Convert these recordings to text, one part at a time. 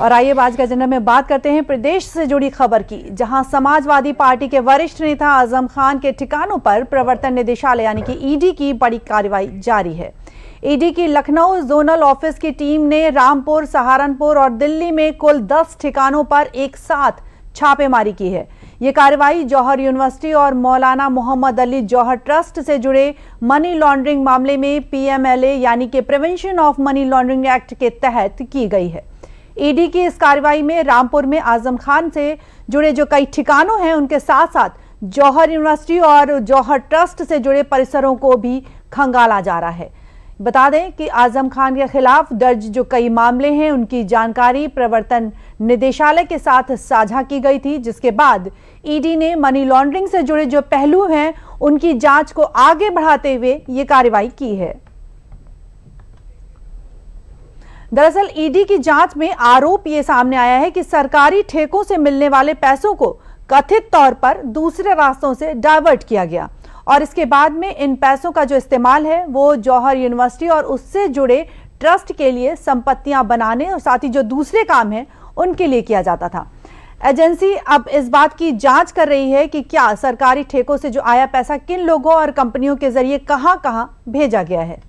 और आइए आज के एजेंडा में बात करते हैं प्रदेश से जुड़ी खबर की, जहां समाजवादी पार्टी के वरिष्ठ नेता आजम खान के ठिकानों पर प्रवर्तन निदेशालय यानी कि ईडी की बड़ी कार्रवाई जारी है। ईडी की लखनऊ जोनल ऑफिस की टीम ने रामपुर, सहारनपुर और दिल्ली में कुल 10 ठिकानों पर एक साथ छापेमारी की है। ये कार्रवाई जौहर यूनिवर्सिटी और मौलाना मोहम्मद अली जौहर ट्रस्ट से जुड़े मनी लॉन्ड्रिंग मामले में पीएमएलए यानी कि prevention of money laundering act के तहत की गई है। ईडी की इस कार्रवाई में रामपुर में आजम खान से जुड़े जो कई ठिकानों हैं उनके साथ साथ जौहर यूनिवर्सिटी और जौहर ट्रस्ट से जुड़े परिसरों को भी खंगाला जा रहा है। बता दें कि आजम खान के खिलाफ दर्ज जो कई मामले हैं उनकी जानकारी प्रवर्तन निदेशालय के साथ साझा की गई थी, जिसके बाद ईडी ने मनी लॉन्ड्रिंग से जुड़े जो पहलू हैं उनकी जांच को आगे बढ़ाते हुए ये कार्रवाई की है। दरअसल ईडी की जांच में आरोप ये सामने आया है कि सरकारी ठेकों से मिलने वाले पैसों को कथित तौर पर दूसरे रास्तों से डाइवर्ट किया गया और इसके बाद में इन पैसों का जो इस्तेमाल है वो जौहर यूनिवर्सिटी और उससे जुड़े ट्रस्ट के लिए संपत्तियां बनाने और साथ ही जो दूसरे काम हैं उनके लिए किया जाता था। एजेंसी अब इस बात की जांच कर रही है कि क्या सरकारी ठेकों से जो आया पैसा किन लोगों और कंपनियों के जरिए कहां-कहां भेजा गया है।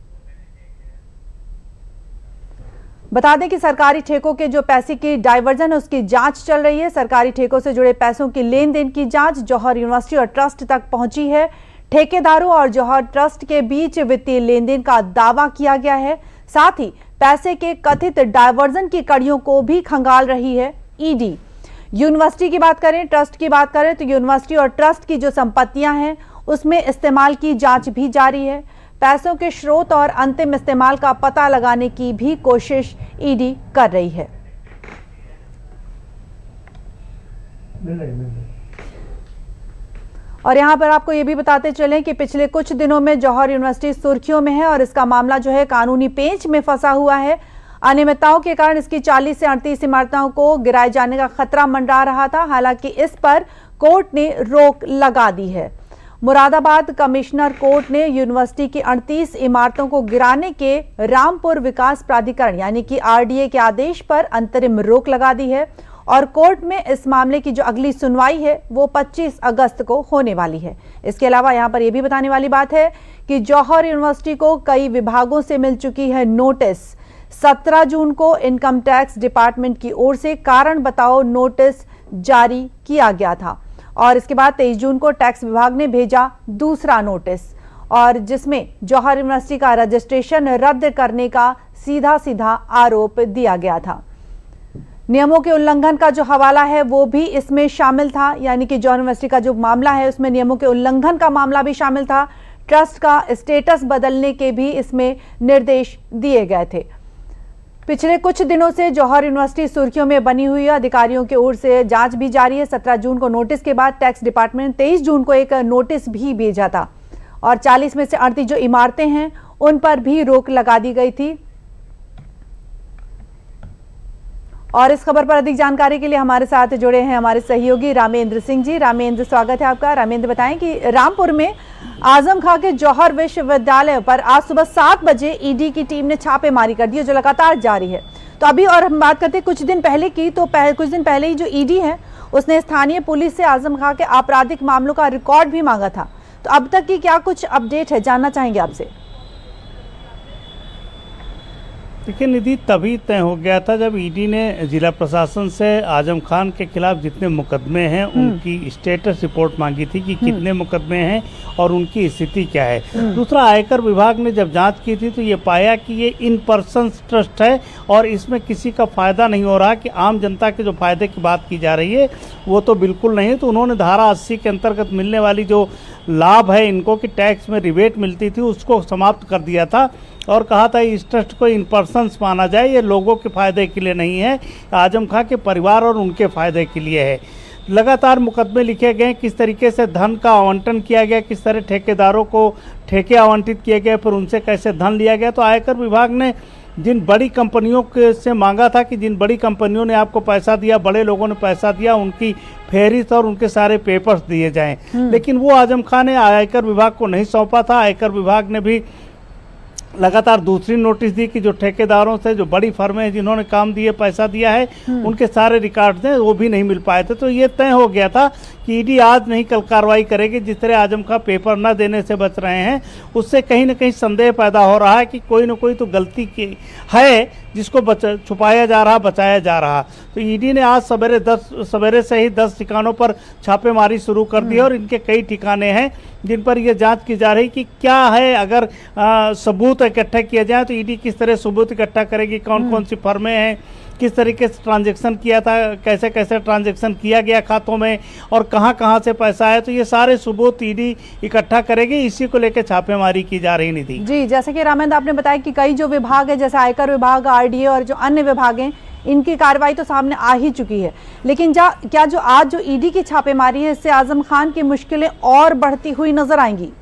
बता दें कि सरकारी ठेकों के जो पैसे की डाइवर्जन है उसकी जांच चल रही है। सरकारी ठेकों से जुड़े पैसों की लेन देन की जांच जौहर यूनिवर्सिटी और ट्रस्ट तक पहुंची है। ठेकेदारों और जौहर ट्रस्ट के बीच वित्तीय लेन देन का दावा किया गया है। साथ ही पैसे के कथित डाइवर्जन की कड़ियों को भी खंगाल रही है ईडी। यूनिवर्सिटी की बात करें, ट्रस्ट की बात करें तो यूनिवर्सिटी और ट्रस्ट की जो संपत्तियां हैं उसमें इस्तेमाल की जांच भी जारी है। पैसों के स्रोत और अंतिम इस्तेमाल का पता लगाने की भी कोशिश ईडी कर रही है। और यहां पर आपको ये भी बताते चलें कि पिछले कुछ दिनों में जौहर यूनिवर्सिटी सुर्खियों में है और इसका मामला जो है कानूनी पेंच में फंसा हुआ है। अनियमितताओं के कारण इसकी 40 से 38 इमारतों को गिराए जाने का खतरा मंडरा रहा था। हालांकि इस पर कोर्ट ने रोक लगा दी है। मुरादाबाद कमिश्नर कोर्ट ने यूनिवर्सिटी की 38 इमारतों को गिराने के रामपुर विकास प्राधिकरण यानी कि आरडीए के आदेश पर अंतरिम रोक लगा दी है और कोर्ट में इस मामले की जो अगली सुनवाई है वो 25 अगस्त को होने वाली है। इसके अलावा यहां पर यह भी बताने वाली बात है कि जौहर यूनिवर्सिटी को कई विभागों से मिल चुकी है नोटिस। 17 जून को इनकम टैक्स डिपार्टमेंट की ओर से कारण बताओ नोटिस जारी किया गया था और इसके बाद 23 जून को टैक्स विभाग ने भेजा दूसरा नोटिस और जिसमें जौहर यूनिवर्सिटी का रजिस्ट्रेशन रद्द करने का सीधा आरोप दिया गया था। नियमों के उल्लंघन का जो हवाला है वो भी इसमें शामिल था, यानी कि जौहर यूनिवर्सिटी का जो मामला है उसमें नियमों के उल्लंघन का मामला भी शामिल था। ट्रस्ट का स्टेटस बदलने के भी इसमें निर्देश दिए गए थे। पिछले कुछ दिनों से जौहर यूनिवर्सिटी सुर्खियों में बनी हुई है। अधिकारियों की ओर से जांच भी जारी है। 17 जून को नोटिस के बाद टैक्स डिपार्टमेंट 23 जून को एक नोटिस भी भेजा था और 40 में से 38 जो इमारतें हैं उन पर भी रोक लगा दी गई थी। और इस खबर पर अधिक जानकारी के लिए हमारे साथ जुड़े हैं हमारे सहयोगी रामेंद्र सिंह जी। रामेंद्र, स्वागत है आपका। रामेंद्र, बताएं कि रामपुर में आजम खां के जौहर विश्वविद्यालय पर आज सुबह 7 बजे ईडी की टीम ने छापेमारी कर दी है जो लगातार जारी है। तो अभी और हम बात करते हैं कुछ दिन पहले की, तो कुछ दिन पहले ही जो ईडी है उसने स्थानीय पुलिस से आजम खां के आपराधिक मामलों का रिकॉर्ड भी मांगा था। तो अब तक की क्या कुछ अपडेट है, जानना चाहेंगे आपसे। देखिए निधि, तभी तय हो गया था जब ईडी ने जिला प्रशासन से आजम खान के खिलाफ जितने मुकदमे हैं उनकी स्टेटस रिपोर्ट मांगी थी कि कितने मुकदमे हैं और उनकी स्थिति क्या है। दूसरा, आयकर विभाग ने जब जांच की थी तो ये पाया कि ये इन पर्सन ट्रस्ट है और इसमें किसी का फ़ायदा नहीं हो रहा, कि आम जनता के जो फ़ायदे की बात की जा रही है वो तो बिल्कुल नहीं है। तो उन्होंने धारा 80 के अंतर्गत मिलने वाली जो लाभ है इनको कि टैक्स में रिबेट मिलती थी उसको समाप्त कर दिया था और कहा था इस ट्रस्ट को इन पर्सन्स माना जाए, ये लोगों के फ़ायदे के लिए नहीं है, आजम खां के परिवार और उनके फ़ायदे के लिए है। लगातार मुकदमे लिखे गए, किस तरीके से धन का आवंटन किया गया, किस तरह ठेकेदारों को ठेके आवंटित किए गए, फिर उनसे कैसे धन लिया गया। तो आयकर विभाग ने जिन बड़ी कंपनियों से मांगा था कि जिन बड़ी कंपनियों ने आपको पैसा दिया, बड़े लोगों ने पैसा दिया, उनकी फेहरिस्त और उनके सारे पेपर्स दिए जाएं। लेकिन वो आजम खान ने आयकर विभाग को नहीं सौंपा था। आयकर विभाग ने भी लगातार दूसरी नोटिस दी कि जो ठेकेदारों से, जो बड़ी फर्में हैं जिन्होंने काम दिए, पैसा दिया है, उनके सारे रिकॉर्ड्स हैं वो भी नहीं मिल पाए थे। तो ये तय हो गया था कि ईडी आज नहीं कल कार्रवाई करेगी। जिस तरह आजम खां पेपर न देने से बच रहे हैं, उससे कहीं ना कहीं संदेह पैदा हो रहा है कि कोई ना कोई तो गलती की है जिसको छुपाया जा रहा, बचाया जा रहा। तो ईडी ने आज सवेरे से ही 10 ठिकानों पर छापेमारी शुरू कर दी और इनके कई ठिकाने हैं जिन पर यह जांच की जा रही कि क्या है। अगर सबूत इकट्ठा किया जाए तो ईडी किस तरह सबूत इकट्ठा करेगी, कौन कौन सी फर्में हैं, किस तरीके से ट्रांजैक्शन किया था, कैसे कैसे ट्रांजैक्शन किया गया खातों में और कहां कहां से पैसा आया। तो ये सारे सबूत ईडी इकट्ठा करेगी। इसी को लेकर छापेमारी की जा रही निधि जी। जैसे कि रामेंद्र आपने बताया कि कई जो विभाग है, जैसे आयकर विभाग, आरडीए और जो अन्य विभाग हैं, इनकी कार्रवाई तो सामने आ ही चुकी है। लेकिन क्या जो आज जो ईडी की छापेमारी है, इससे आजम खान की मुश्किलें और बढ़ती हुई नजर आएंगी?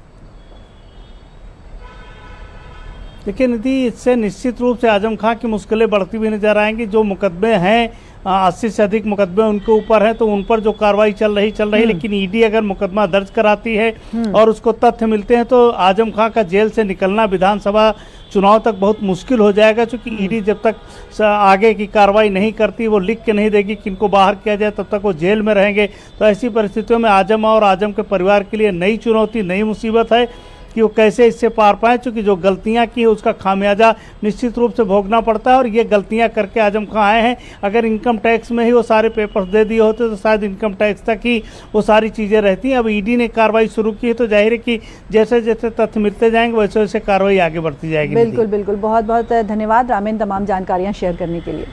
देखिए निधि, इससे निश्चित रूप से आजम खां की मुश्किलें बढ़ती हुई नजर आएंगी। जो मुकदमे हैं 80 से अधिक मुकदमे उनके ऊपर हैं, तो उन पर जो कार्रवाई चल रही लेकिन ईडी अगर मुकदमा दर्ज कराती है और उसको तथ्य मिलते हैं तो आजम खां का जेल से निकलना विधानसभा चुनाव तक बहुत मुश्किल हो जाएगा। क्योंकि ईडी जब तक आगे की कार्रवाई नहीं करती, वो लिख के नहीं देगी कि इनको बाहर किया जाए, तब तक वो जेल में रहेंगे। तो ऐसी परिस्थितियों में आजम और आजम के परिवार के लिए नई चुनौती, नई मुसीबत है कि वो कैसे इससे पार पाए। चूँकि जो गलतियां की है उसका खामियाजा निश्चित रूप से भोगना पड़ता है और ये गलतियां करके आजम खां आए हैं। अगर इनकम टैक्स में ही वो सारे पेपर्स दे दिए होते तो शायद इनकम टैक्स तक ही वो सारी चीज़ें रहती। अब ईडी ने कार्रवाई शुरू की है तो जाहिर है कि जैसे जैसे तथ्य मिलते जाएंगे वैसे वैसे कार्रवाई आगे बढ़ती जाएगी। बिल्कुल बिल्कुल, बहुत बहुत धन्यवाद रामेंद्र तमाम जानकारियाँ शेयर करने के लिए।